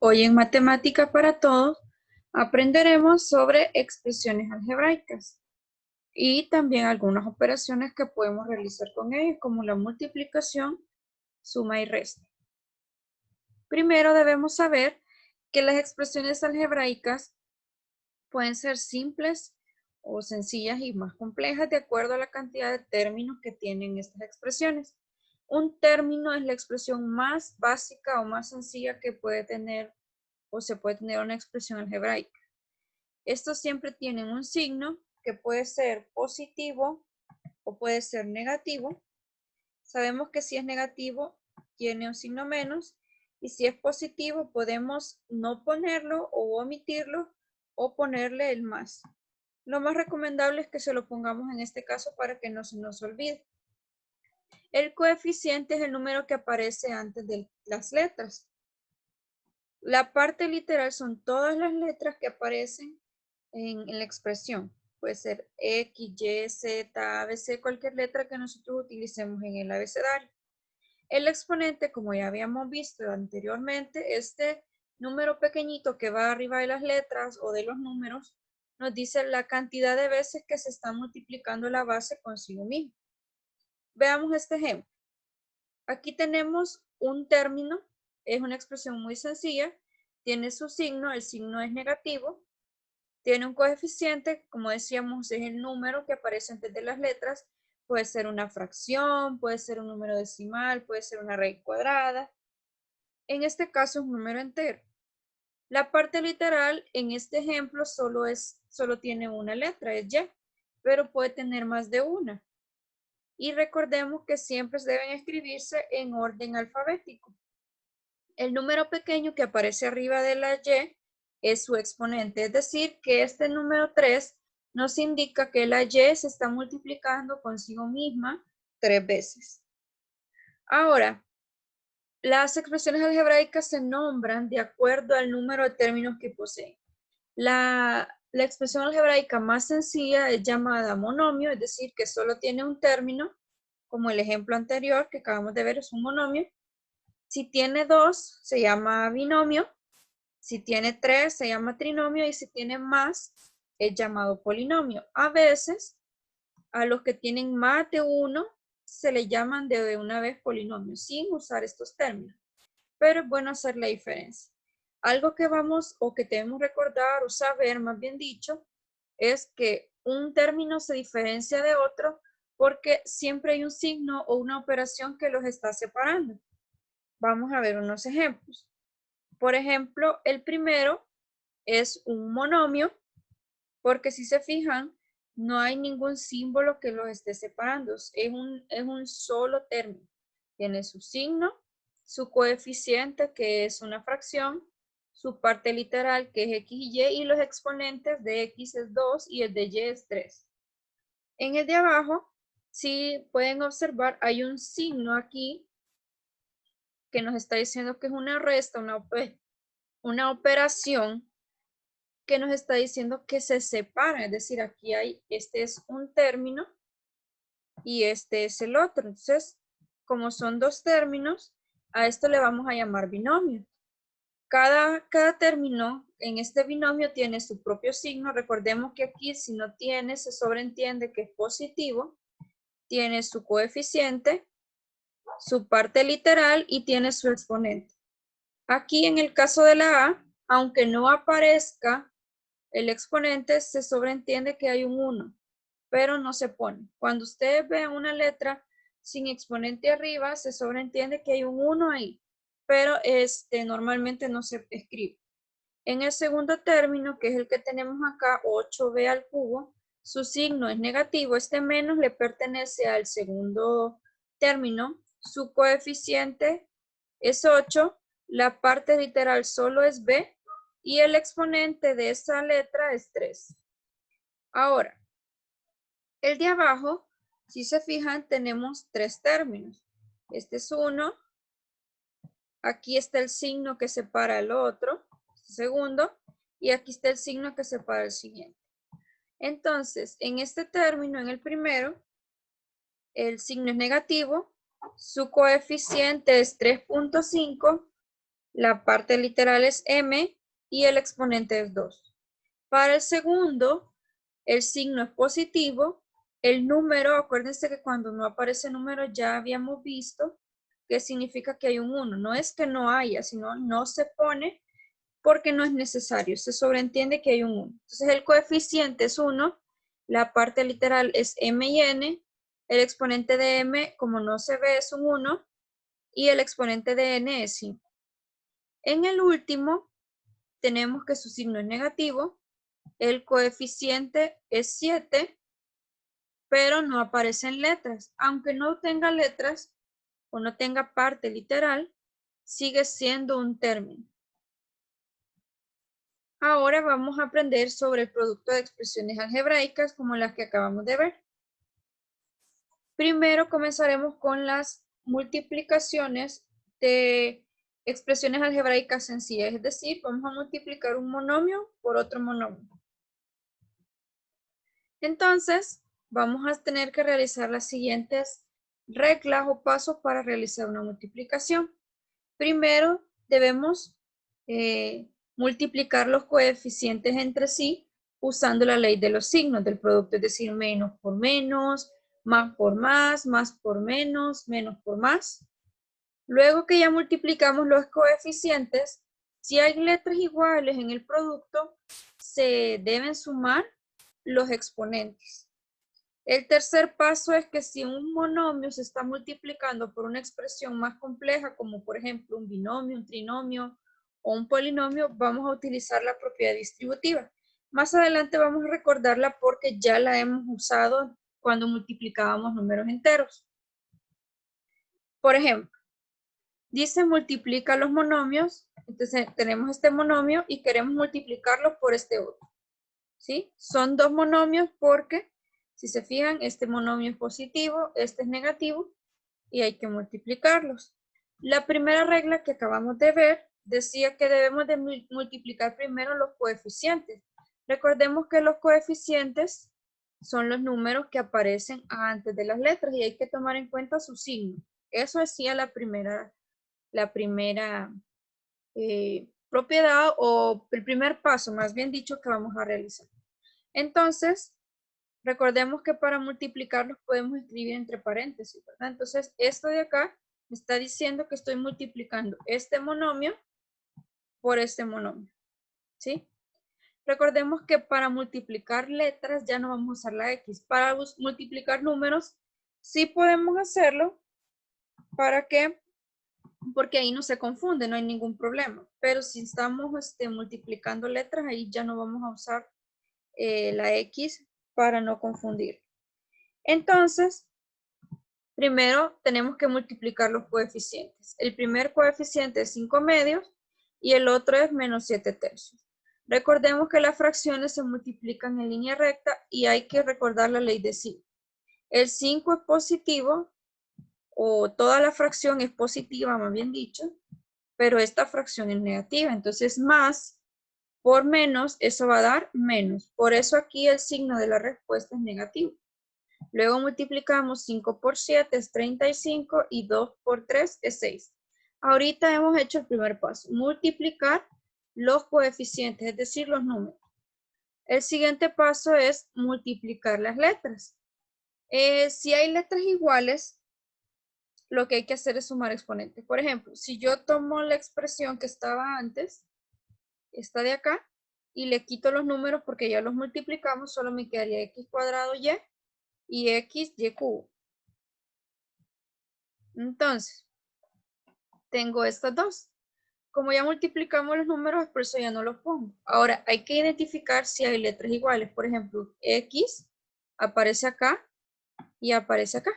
Hoy en Matemática para Todos aprenderemos sobre expresiones algebraicas y también algunas operaciones que podemos realizar con ellas, como la multiplicación, suma y resta. Primero debemos saber que las expresiones algebraicas pueden ser simples o sencillas y más complejas de acuerdo a la cantidad de términos que tienen estas expresiones. Un término es la expresión más básica o más sencilla que puede tener o se puede tener una expresión algebraica. Estos siempre tienen un signo que puede ser positivo o puede ser negativo. Sabemos que si es negativo tiene un signo menos y si es positivo podemos no ponerlo o omitirlo o ponerle el más. Lo más recomendable es que se lo pongamos en este caso para que no se nos olvide. El coeficiente es el número que aparece antes de las letras. La parte literal son todas las letras que aparecen en la expresión. Puede ser X, Y, Z, ABC, cualquier letra que nosotros utilicemos en el abecedario. El exponente, como ya habíamos visto anteriormente, este número pequeñito que va arriba de las letras o de los números, nos dice la cantidad de veces que se está multiplicando la base consigo mismo. Veamos este ejemplo. Aquí tenemos un término, es una expresión muy sencilla, tiene su signo, el signo es negativo, tiene un coeficiente, como decíamos, es el número que aparece antes de las letras, puede ser una fracción, puede ser un número decimal, puede ser una raíz cuadrada. En este caso es un número entero. La parte literal en este ejemplo solo tiene una letra, es Y, pero puede tener más de una. Y recordemos que siempre deben escribirse en orden alfabético. El número pequeño que aparece arriba de la Y es su exponente, es decir, que este número 3 nos indica que la Y se está multiplicando consigo misma 3 veces. Ahora, las expresiones algebraicas se nombran de acuerdo al número de términos que poseen. La expresión algebraica más sencilla es llamada monomio, es decir, que solo tiene un término, como el ejemplo anterior que acabamos de ver es un monomio. Si tiene 2, se llama binomio. Si tiene 3, se llama trinomio. Y si tiene más, es llamado polinomio. A veces, a los que tienen más de 1, se le llaman de una vez polinomio, sin usar estos términos. Pero es bueno hacer la diferencia. Algo que vamos o que debemos recordar o saber, más bien dicho, es que un término se diferencia de otro porque siempre hay un signo o una operación que los está separando. Vamos a ver unos ejemplos. Por ejemplo, el primero es un monomio, porque si se fijan, no hay ningún símbolo que los esté separando. Es un solo término. Tiene su signo, su coeficiente, que es una fracción, su parte literal, que es X y Y, y los exponentes de X es 2 y el de Y es 3. En el de abajo, si pueden observar, hay un signo aquí que nos está diciendo que es una resta, una operación que nos está diciendo que se separan, es decir, aquí hay, este es un término y este es el otro. Entonces, como son dos términos, a esto le vamos a llamar binomio. Cada término en este binomio tiene su propio signo. Recordemos que aquí si no tiene, se sobreentiende que es positivo. Tiene su coeficiente, su parte literal y tiene su exponente. Aquí en el caso de la A, aunque no aparezca el exponente, se sobreentiende que hay un 1, pero no se pone. Cuando ustedes ven una letra sin exponente arriba, se sobreentiende que hay un 1 ahí, pero normalmente no se escribe. En el segundo término, que es el que tenemos acá, 8b al cubo, su signo es negativo. Este menos le pertenece al segundo término. Su coeficiente es 8, la parte literal solo es b y el exponente de esa letra es 3. Ahora, el de abajo, si se fijan, tenemos 3 términos. Este es 1, aquí está el signo que separa el otro, segundo, y aquí está el signo que separa el siguiente. Entonces, en este término, en el primero, el signo es negativo, su coeficiente es 3.5 la parte literal es m y el exponente es 2. Para el segundo, el signo es positivo. El número, acuérdense que cuando no aparece número ya habíamos visto que significa que hay un 1. No es que no haya, sino no se pone porque no es necesario. Se sobreentiende que hay un 1. Entonces el coeficiente es 1, la parte literal es m y n, el exponente de m, como no se ve, es un 1, y el exponente de n es 5. En el último, tenemos que su signo es negativo, el coeficiente es 7, pero no aparecen letras. Aunque no tenga letras o no tenga parte literal, sigue siendo un término. Ahora vamos a aprender sobre el producto de expresiones algebraicas como las que acabamos de ver. Primero comenzaremos con las multiplicaciones de expresiones algebraicas sencillas, es decir, vamos a multiplicar un monomio por otro monomio. Entonces, vamos a tener que realizar las siguientes reglas o pasos para realizar una multiplicación. Primero, debemos multiplicar los coeficientes entre sí usando la ley de los signos del producto, es decir, menos por menos, más por menos por más. Luego que ya multiplicamos los coeficientes, si hay letras iguales en el producto, se deben sumar los exponentes. El tercer paso es que si un monomio se está multiplicando por una expresión más compleja, como por ejemplo un binomio, un trinomio o un polinomio, vamos a utilizar la propiedad distributiva. Más adelante vamos a recordarla porque ya la hemos usado cuando multiplicábamos números enteros. Por ejemplo, dice multiplica los monomios, entonces tenemos este monomio y queremos multiplicarlo por este otro. ¿Sí? Son dos monomios porque, si se fijan, este monomio es positivo, este es negativo y hay que multiplicarlos. La primera regla que acabamos de ver decía que debemos de multiplicar primero los coeficientes. Recordemos que los coeficientes son los números que aparecen antes de las letras y hay que tomar en cuenta su signo. Eso decía la primera propiedad o el primer paso, más bien dicho, que vamos a realizar. Entonces, recordemos que para multiplicarlos podemos escribir entre paréntesis, ¿verdad? Entonces, esto de acá me está diciendo que estoy multiplicando este monomio por este monomio, ¿sí? Recordemos que para multiplicar letras ya no vamos a usar la X. Para multiplicar números sí podemos hacerlo. ¿Para qué? Porque ahí no se confunde, no hay ningún problema. Pero si estamos multiplicando letras, ahí ya no vamos a usar la X para no confundir. Entonces, primero tenemos que multiplicar los coeficientes. El primer coeficiente es 5 medios y el otro es menos 7 tercios. Recordemos que las fracciones se multiplican en línea recta y hay que recordar la ley de 5. El 5 es positivo, o toda la fracción es positiva, más bien dicho, pero esta fracción es negativa. Entonces, más por menos, eso va a dar menos. Por eso aquí el signo de la respuesta es negativo. Luego multiplicamos 5 por 7 es 35 y 2 por 3 es 6. Ahorita hemos hecho el primer paso, multiplicar los coeficientes, es decir, los números. El siguiente paso es multiplicar las letras. Si hay letras iguales, lo que hay que hacer es sumar exponentes. Por ejemplo, si yo tomo la expresión que estaba antes, esta de acá, y le quito los números porque ya los multiplicamos, solo me quedaría x cuadrado y x y cubo. Entonces, tengo estas dos. Como ya multiplicamos los números, por eso ya no los pongo. Ahora, hay que identificar si hay letras iguales. Por ejemplo, x aparece acá y aparece acá.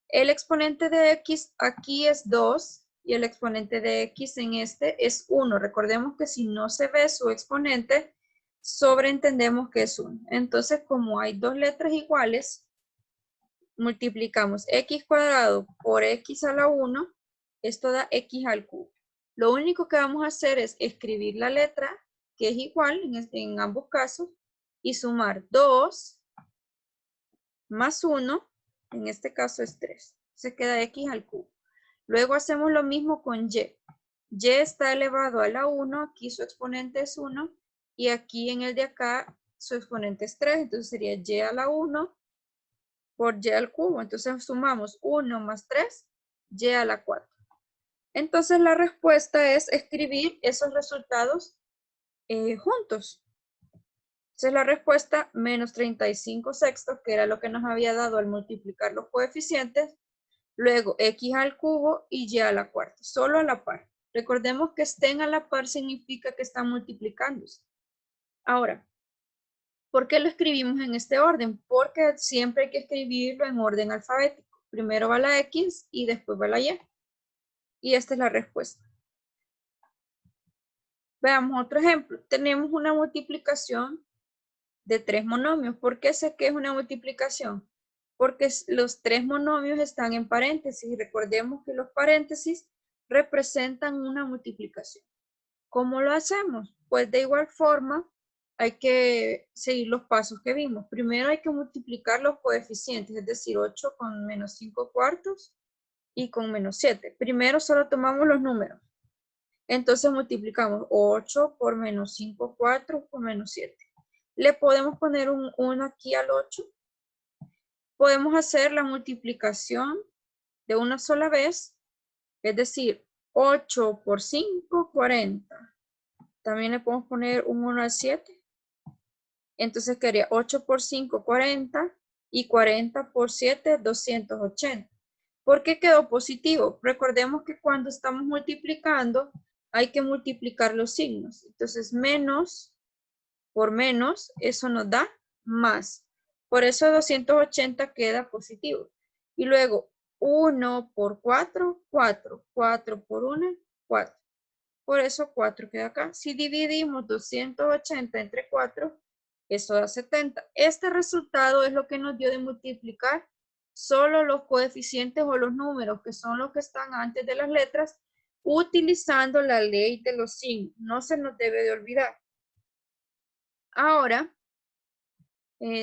El exponente de x aquí es 2 y el exponente de x en este es 1. Recordemos que si no se ve su exponente, sobreentendemos que es 1. Entonces, como hay dos letras iguales, multiplicamos x cuadrado por x a la 1, esto da x al cubo. Lo único que vamos a hacer es escribir la letra, que es igual en ambos casos, y sumar 2 más 1, en este caso es 3. Se queda x al cubo. Luego hacemos lo mismo con y. y está elevado a la 1, aquí su exponente es 1, y aquí en el de acá su exponente es 3, entonces sería y a la 1 por y al cubo. Entonces sumamos 1 más 3, y a la 4. Entonces la respuesta es escribir esos resultados juntos. Entonces la respuesta, menos 35 sextos, que era lo que nos había dado al multiplicar los coeficientes, luego x al cubo y y a la cuarta, solo a la par. Recordemos que estén a la par significa que están multiplicándose. Ahora, ¿por qué lo escribimos en este orden? Porque siempre hay que escribirlo en orden alfabético. Primero va la x y después va la y. Y esta es la respuesta. Veamos otro ejemplo. Tenemos una multiplicación de 3 monomios. ¿Por qué sé que es una multiplicación? Porque los 3 monomios están en paréntesis. Recordemos que los paréntesis representan una multiplicación. ¿Cómo lo hacemos? Pues de igual forma hay que seguir los pasos que vimos. Primero hay que multiplicar los coeficientes, es decir, 8 con menos 5 cuartos y con menos 7. Primero solo tomamos los números. Entonces multiplicamos 8 por menos 5 cuartos por menos 7. Le podemos poner un 1 aquí al 8. Podemos hacer la multiplicación de una sola vez, es decir, 8 por 5, 40. También le podemos poner un 1 al 7. Entonces quedaría 8 por 5, 40. Y 40 por 7, 280. ¿Por qué quedó positivo? Recordemos que cuando estamos multiplicando, hay que multiplicar los signos. Entonces, menos por menos, eso nos da más. Por eso 280 queda positivo. Y luego, 1 por 4, 4. 4 por 1, 4. Por eso 4 queda acá. Si dividimos 280 entre 4, eso da 70. Este resultado es lo que nos dio de multiplicar solo los coeficientes o los números, que son los que están antes de las letras, utilizando la ley de los signos. No se nos debe de olvidar. Ahora,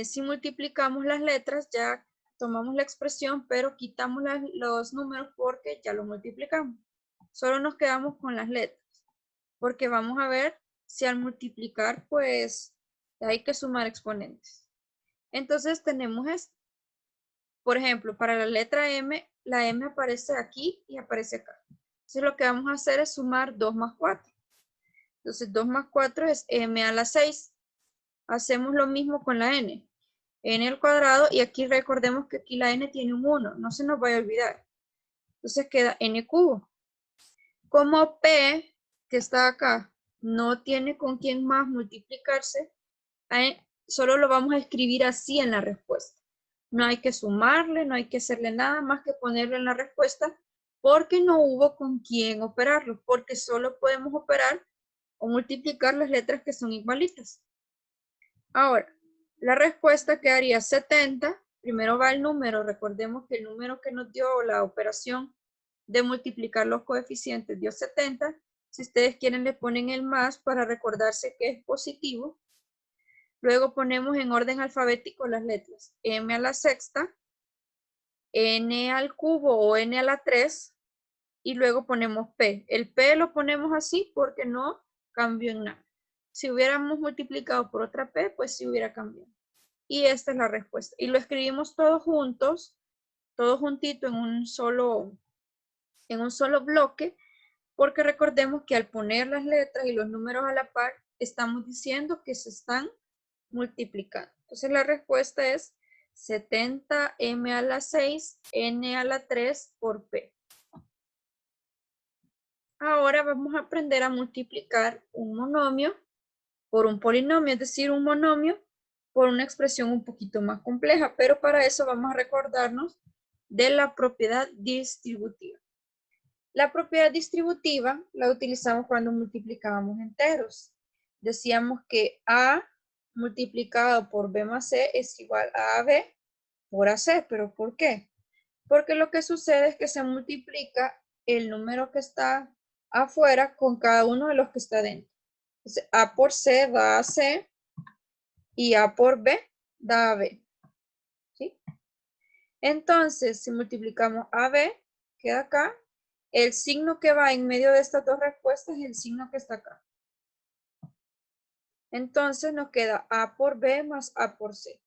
si multiplicamos las letras, ya tomamos la expresión, pero quitamos los números porque ya lo multiplicamos. Solo nos quedamos con las letras, porque vamos a ver si al multiplicar, pues, hay que sumar exponentes. Entonces tenemos esto. Por ejemplo, para la letra M, la M aparece aquí y aparece acá. Entonces lo que vamos a hacer es sumar 2 más 4. Entonces 2 más 4 es M a la 6. Hacemos lo mismo con la N. N al cuadrado, y aquí recordemos que aquí la N tiene un 1, no se nos vaya a olvidar. Entonces queda N cubo. Como P, que está acá, no tiene con quién más multiplicarse, solo lo vamos a escribir así en la respuesta. No hay que sumarle, no hay que hacerle nada más que ponerlo en la respuesta, porque no hubo con quién operarlo, porque solo podemos operar o multiplicar las letras que son igualitas. Ahora, la respuesta quedaría 70. Primero va el número. Recordemos que el número que nos dio la operación de multiplicar los coeficientes dio 70. Si ustedes quieren, le ponen el más para recordarse que es positivo. Luego ponemos en orden alfabético las letras. M a la sexta, N al cubo o N a la 3. Y luego ponemos P. El P lo ponemos así porque no cambió en nada. Si hubiéramos multiplicado por otra P, pues sí hubiera cambiado. Y esta es la respuesta. Y lo escribimos todos juntos, todo juntito en un solo bloque, porque recordemos que al poner las letras y los números a la par, estamos diciendo que se están multiplicando. Entonces la respuesta es 70m a la 6, n a la 3 por p. Ahora vamos a aprender a multiplicar un monomio por un polinomio, es decir, un monomio por una expresión un poquito más compleja, pero para eso vamos a recordarnos de la propiedad distributiva. La propiedad distributiva la utilizamos cuando multiplicábamos enteros. Decíamos que A multiplicado por B más C es igual a AB por AC, ¿pero por qué? Porque lo que sucede es que se multiplica el número que está afuera con cada uno de los que está dentro. Entonces, A por C da a C y A por B da a B. ¿Sí? Entonces, si multiplicamos AB, queda acá, el signo que va en medio de estas dos respuestas es el signo que está acá. Entonces nos queda A por B más A por C.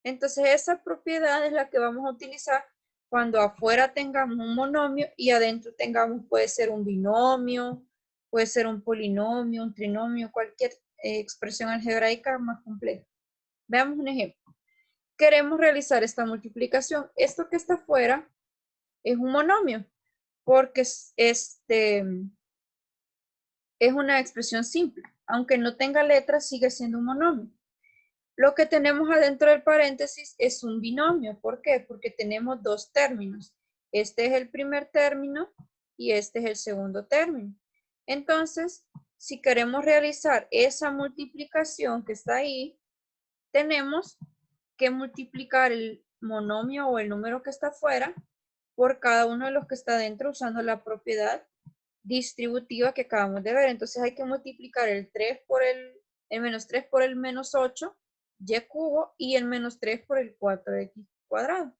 Entonces esa propiedad es la que vamos a utilizar cuando afuera tengamos un monomio y adentro tengamos, puede ser un binomio, puede ser un polinomio, un trinomio, cualquier expresión algebraica más compleja. Veamos un ejemplo. Queremos realizar esta multiplicación. Esto que está afuera es un monomio porque es una expresión simple. Aunque no tenga letras, sigue siendo un monomio. Lo que tenemos adentro del paréntesis es un binomio. ¿Por qué? Porque tenemos dos términos. Este es el primer término y este es el segundo término. Entonces, si queremos realizar esa multiplicación que está ahí, tenemos que multiplicar el monomio o el número que está afuera por cada uno de los que está dentro usando la propiedad distributiva que acabamos de ver. Entonces hay que multiplicar el 3 por el menos 3 por el menos 8, y cubo, y el menos 3 por el 4x cuadrado.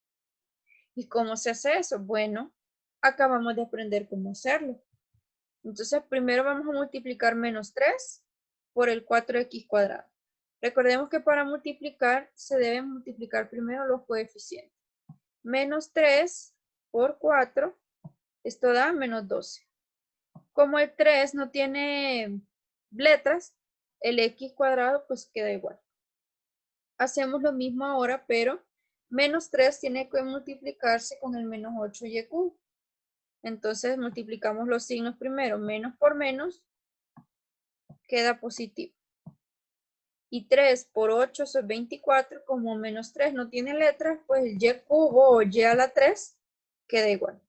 ¿Y cómo se hace eso? Bueno, acabamos de aprender cómo hacerlo. Entonces primero vamos a multiplicar menos 3 por el 4x cuadrado. Recordemos que para multiplicar se deben multiplicar primero los coeficientes. Menos 3 por 4, esto da menos 12. Como el 3 no tiene letras, el x cuadrado pues queda igual. Hacemos lo mismo ahora, pero menos 3 tiene que multiplicarse con el menos 8y cubo. Entonces multiplicamos los signos primero. Menos por menos queda positivo. Y 3 por 8 es 24. Como menos 3 no tiene letras, pues el y cubo o y a la 3 queda igual.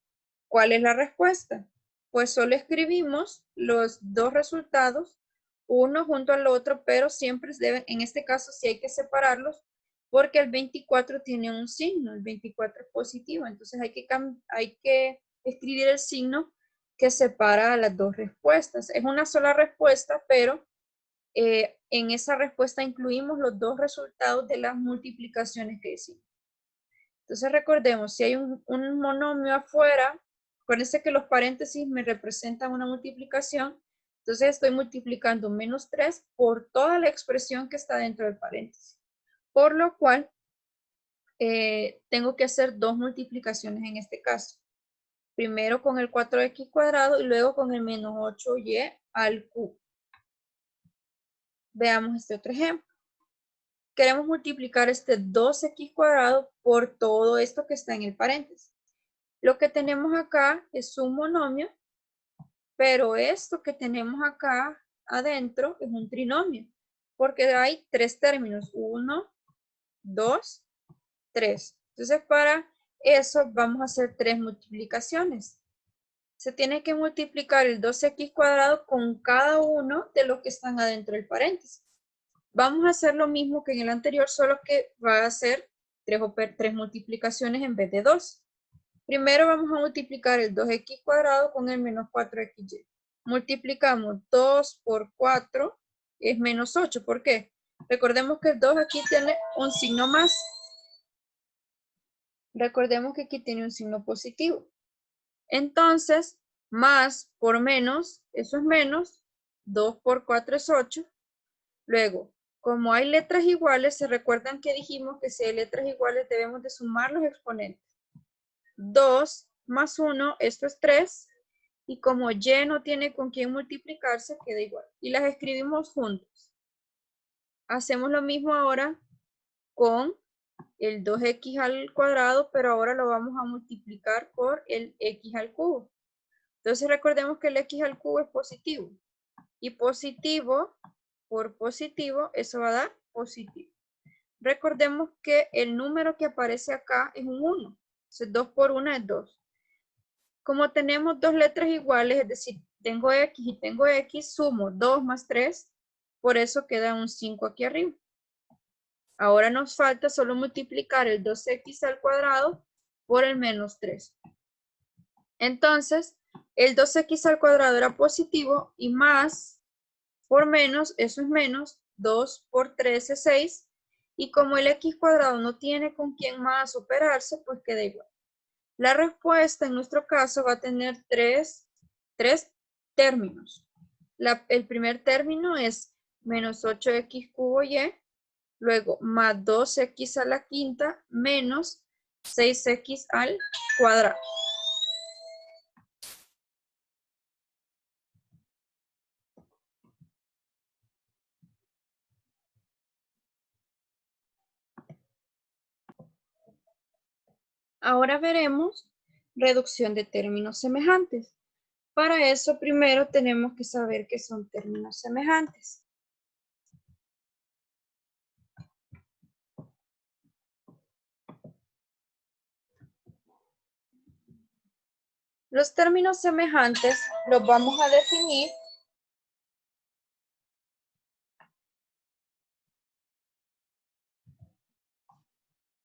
¿Cuál es la respuesta? Pues solo escribimos los dos resultados, uno junto al otro, pero siempre deben, en este caso sí hay que separarlos, porque el 24 tiene un signo, el 24 es positivo, entonces hay que escribir el signo que separa las dos respuestas. Es una sola respuesta, pero en esa respuesta incluimos los dos resultados de las multiplicaciones que hicimos. Entonces recordemos, si hay un monomio afuera, acuérdense que los paréntesis me representan una multiplicación, entonces estoy multiplicando menos 3 por toda la expresión que está dentro del paréntesis. Por lo cual, tengo que hacer dos multiplicaciones en este caso. Primero con el 4x cuadrado y luego con el menos 8y al cubo. Veamos este otro ejemplo. Queremos multiplicar este 2x cuadrado por todo esto que está en el paréntesis. Lo que tenemos acá es un monomio, pero esto que tenemos acá adentro es un trinomio, porque hay tres términos, 1, 2, 3. Entonces para eso vamos a hacer tres multiplicaciones. Se tiene que multiplicar el 2x cuadrado con cada uno de los que están adentro del paréntesis. Vamos a hacer lo mismo que en el anterior, solo que va a ser tres multiplicaciones en vez de 2. Primero vamos a multiplicar el 2x cuadrado con el menos 4xy. Multiplicamos 2 por 4 es menos 8. ¿Por qué? Recordemos que el 2 aquí tiene un signo más. Recordemos que aquí tiene un signo positivo. Entonces, más por menos, eso es menos. 2 por 4 es 8. Luego, como hay letras iguales, se recuerdan que dijimos que si hay letras iguales debemos de sumar los exponentes. 2 más 1, esto es 3. Y como y no tiene con quién multiplicarse, queda igual. Y las escribimos juntos. Hacemos lo mismo ahora con el 2x al cuadrado, pero ahora lo vamos a multiplicar por el x al cubo. Entonces recordemos que el x al cubo es positivo. Y positivo por positivo, eso va a dar positivo. Recordemos que el número que aparece acá es un 1. Entonces 2 por 1 es 2. Como tenemos dos letras iguales, es decir, tengo x y tengo x, sumo 2 más 3, por eso queda un 5 aquí arriba. Ahora nos falta solo multiplicar el 2x al cuadrado por el menos 3. Entonces, el 2x al cuadrado era positivo y más por menos, eso es menos, 2 por 3 es 6. Y como el x cuadrado no tiene con quién más operarse, pues queda igual. La respuesta en nuestro caso va a tener tres términos. El primer término es menos 8x cubo y, luego más 2x a la quinta menos 6x al cuadrado. Ahora veremos reducción de términos semejantes. Para eso primero tenemos que saber qué son términos semejantes. Los términos semejantes los vamos a definir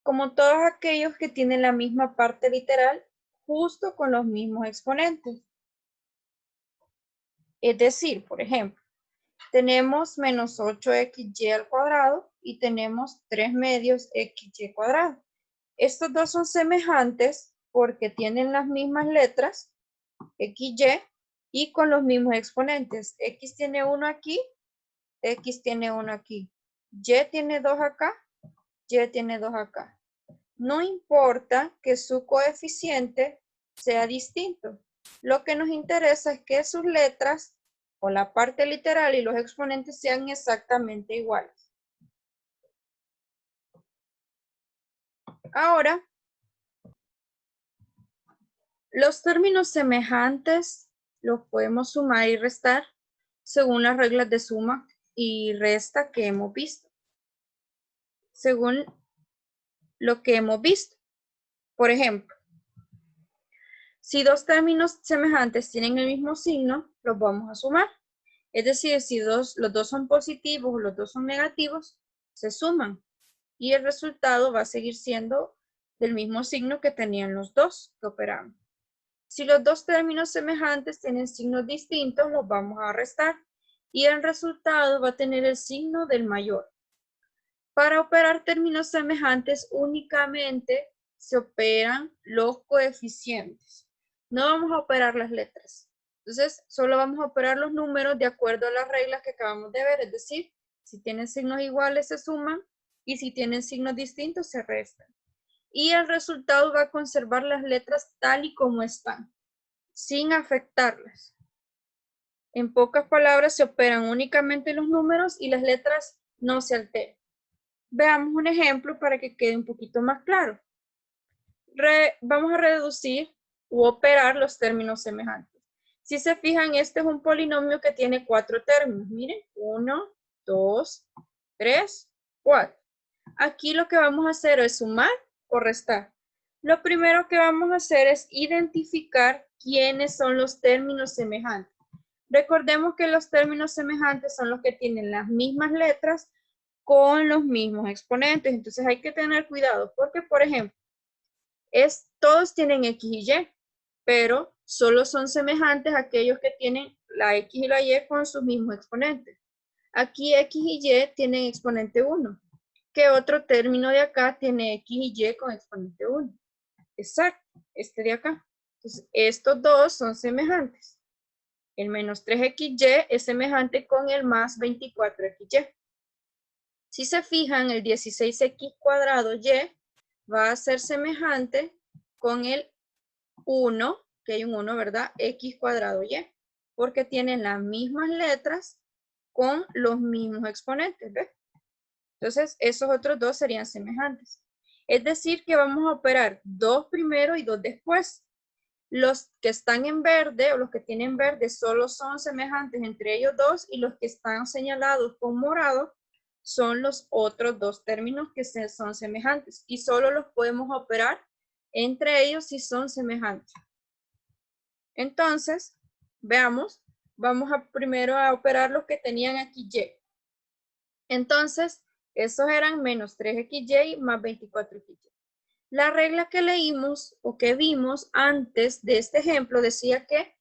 como todos aquellos que tienen la misma parte literal justo con los mismos exponentes. Es decir, por ejemplo, tenemos menos 8xy al cuadrado y tenemos 3 medios xy cuadrado. Estos dos son semejantes porque tienen las mismas letras, xy, y con los mismos exponentes. X tiene 1 aquí, X tiene 1 aquí. Y tiene 2 acá, Y tiene 2 acá. No importa que su coeficiente sea distinto. Lo que nos interesa es que sus letras o la parte literal y los exponentes sean exactamente iguales. Ahora, los términos semejantes los podemos sumar y restar según las reglas de suma y resta que hemos visto. Según lo que hemos visto. Por ejemplo, si dos términos semejantes tienen el mismo signo, los vamos a sumar. Es decir, si los dos son positivos o los dos son negativos, se suman. Y el resultado va a seguir siendo del mismo signo que tenían los dos que operamos. Si los dos términos semejantes tienen signos distintos, los vamos a restar. Y el resultado va a tener el signo del mayor. Para operar términos semejantes únicamente se operan los coeficientes. No vamos a operar las letras. Entonces, solo vamos a operar los números de acuerdo a las reglas que acabamos de ver. Es decir, si tienen signos iguales se suman y si tienen signos distintos se restan. Y el resultado va a conservar las letras tal y como están, sin afectarlas. En pocas palabras, se operan únicamente los números y las letras no se alteran. Veamos un ejemplo para que quede un poquito más claro. Vamos a reducir u operar los términos semejantes. Si se fijan, este es un polinomio que tiene 4 términos. Miren, 1, 2, 3, 4. Aquí lo que vamos a hacer es sumar o restar. Lo primero que vamos a hacer es identificar quiénes son los términos semejantes. Recordemos que los términos semejantes son los que tienen las mismas letras con los mismos exponentes. Entonces hay que tener cuidado porque, por ejemplo, todos tienen X y Y, pero solo son semejantes a aquellos que tienen la X y la Y con sus mismos exponentes. Aquí X y Y tienen exponente 1. ¿Qué otro término de acá tiene X y Y con exponente 1? Exacto, este de acá. Entonces, estos dos son semejantes. El menos 3xy es semejante con el más 24xy. Si se fijan, el 16x cuadrado y va a ser semejante con el 1, que hay un 1, ¿verdad? X cuadrado y, porque tienen las mismas letras con los mismos exponentes, ¿ves? Entonces, esos otros dos serían semejantes. Es decir, que vamos a operar 2 primero y 2 después. Los que están en verde o los que tienen verde solo son semejantes entre ellos dos y los que están señalados con morado son los otros dos términos que son semejantes y solo los podemos operar entre ellos si son semejantes. Entonces, veamos, vamos a primero a operar los que tenían aquí y. Entonces, esos eran menos 3xy más 24xy. La regla que leímos o que vimos antes de este ejemplo decía que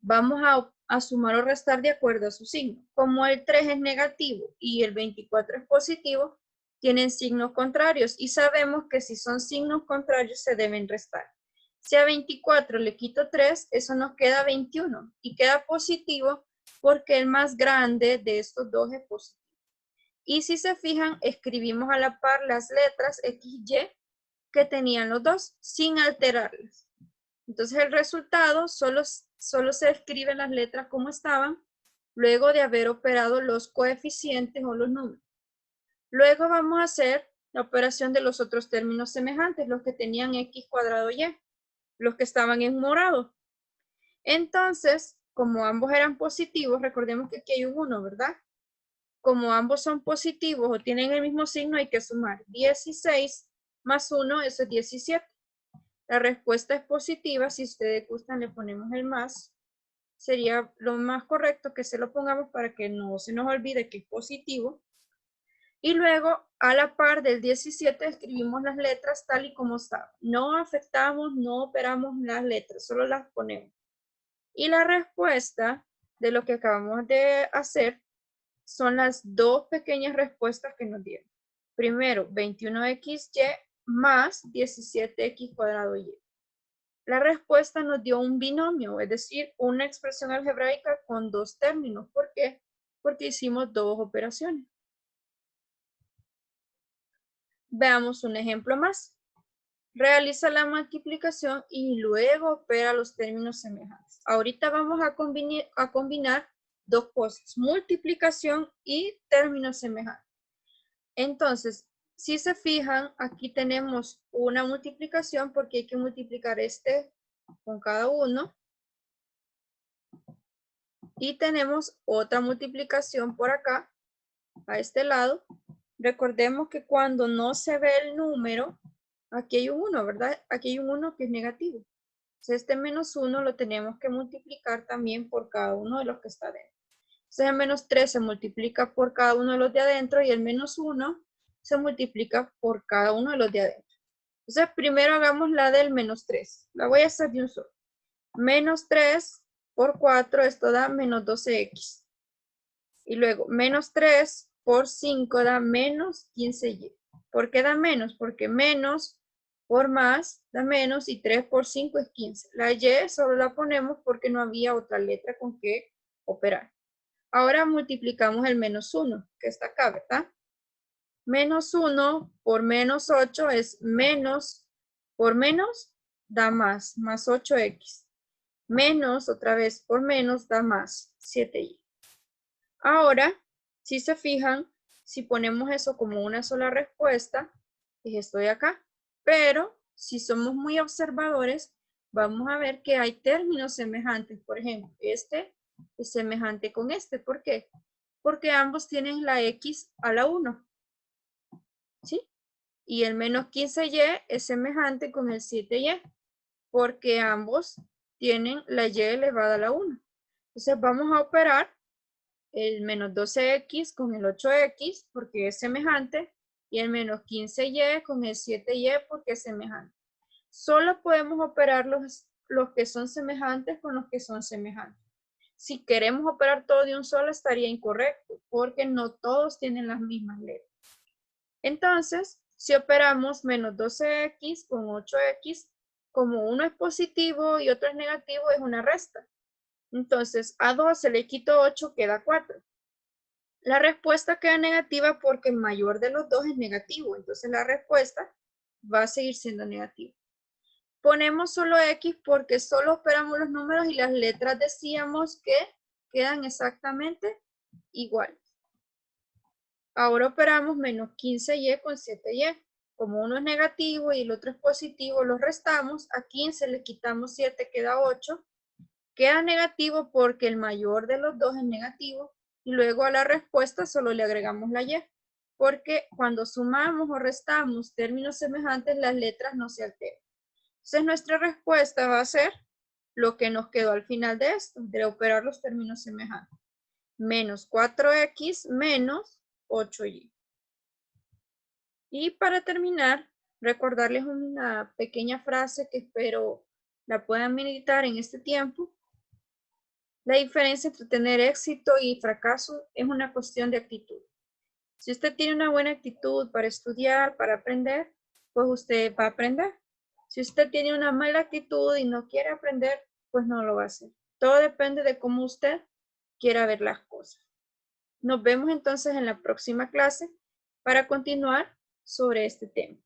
vamos a sumar o restar de acuerdo a su signo. Como el 3 es negativo y el 24 es positivo, tienen signos contrarios y sabemos que si son signos contrarios se deben restar. Si a 24 le quito 3, eso nos queda 21 y queda positivo porque el más grande de estos dos es positivo. Y si se fijan, escribimos a la par las letras X y Y que tenían los dos sin alterarlas. Entonces el resultado solo se escriben las letras como estaban luego de haber operado los coeficientes o los números. Luego vamos a hacer la operación de los otros términos semejantes, los que tenían X cuadrado Y, los que estaban en morado. Entonces, como ambos eran positivos, recordemos que aquí hay un 1, ¿verdad? Como ambos son positivos o tienen el mismo signo, hay que sumar 16 más 1, eso es 17. La respuesta es positiva. Si ustedes gustan, le ponemos el más. Sería lo más correcto que se lo pongamos para que no se nos olvide que es positivo. Y luego, a la par del 17, escribimos las letras tal y como estaban. No afectamos, no operamos las letras, solo las ponemos. Y la respuesta de lo que acabamos de hacer son las dos pequeñas respuestas que nos dieron. Primero, 21xy más 17x cuadrado y. La respuesta nos dio un binomio, es decir, una expresión algebraica con dos términos. ¿Por qué? Porque hicimos dos operaciones. Veamos un ejemplo más. Realiza la multiplicación y luego opera los términos semejantes. Ahorita vamos a combinar dos cosas, multiplicación y términos semejantes. Entonces, si se fijan, aquí tenemos una multiplicación porque hay que multiplicar este con cada uno. Y tenemos otra multiplicación por acá, a este lado. Recordemos que cuando no se ve el número, aquí hay un 1, ¿verdad? Aquí hay un 1 que es negativo. Entonces, este menos 1 lo tenemos que multiplicar también por cada uno de los que está dentro. Entonces, el menos 3 se multiplica por cada uno de los de adentro y el menos 1 se multiplica por cada uno de los de adentro. Entonces, primero hagamos la del menos 3. La voy a hacer de un solo. Menos 3 por 4, esto da menos 12x. Y luego, menos 3 por 5 da menos 15y. ¿Por qué da menos? Porque menos por más da menos y 3 por 5 es 15. La y solo la ponemos porque no había otra letra con que operar. Ahora multiplicamos el menos 1, que está acá, ¿verdad? Menos 1 por menos 8 es menos por menos da más 8x. Menos otra vez por menos da más 7y. Ahora, si se fijan, si ponemos eso como una sola respuesta, es esto de acá. Pero si somos muy observadores, vamos a ver que hay términos semejantes. Por ejemplo, este es semejante con este. ¿Por qué? Porque ambos tienen la x a la 1. ¿Sí? Y el menos 15y es semejante con el 7y. Porque ambos tienen la y elevada a la 1. Entonces vamos a operar el menos 12x con el 8x porque es semejante y el menos 15y con el 7y porque es semejante. Solo podemos operar los que son semejantes con los que son semejantes. Si queremos operar todo de un solo estaría incorrecto porque no todos tienen las mismas letras. Entonces, si operamos menos 12x con 8x, como uno es positivo y otro es negativo, es una resta. Entonces, a 12 le quito 8, queda 4. La respuesta queda negativa porque el mayor de los dos es negativo. Entonces, la respuesta va a seguir siendo negativa. Ponemos solo X porque solo operamos los números y las letras decíamos que quedan exactamente iguales. Ahora operamos menos 15y con 7y. Como uno es negativo y el otro es positivo, los restamos. A 15 le quitamos 7, queda 8. Queda negativo porque el mayor de los dos es negativo. Y luego a la respuesta solo le agregamos la y. Porque cuando sumamos o restamos términos semejantes, las letras no se alteran. Entonces nuestra respuesta va a ser lo que nos quedó al final de esto, de operar los términos semejantes. Menos 4x menos 8y. Y para terminar, recordarles una pequeña frase que espero la puedan meditar en este tiempo. La diferencia entre tener éxito y fracaso es una cuestión de actitud. Si usted tiene una buena actitud para estudiar, para aprender, pues usted va a aprender. Si usted tiene una mala actitud y no quiere aprender, pues no lo va a hacer. Todo depende de cómo usted quiera ver las cosas. Nos vemos entonces en la próxima clase para continuar sobre este tema.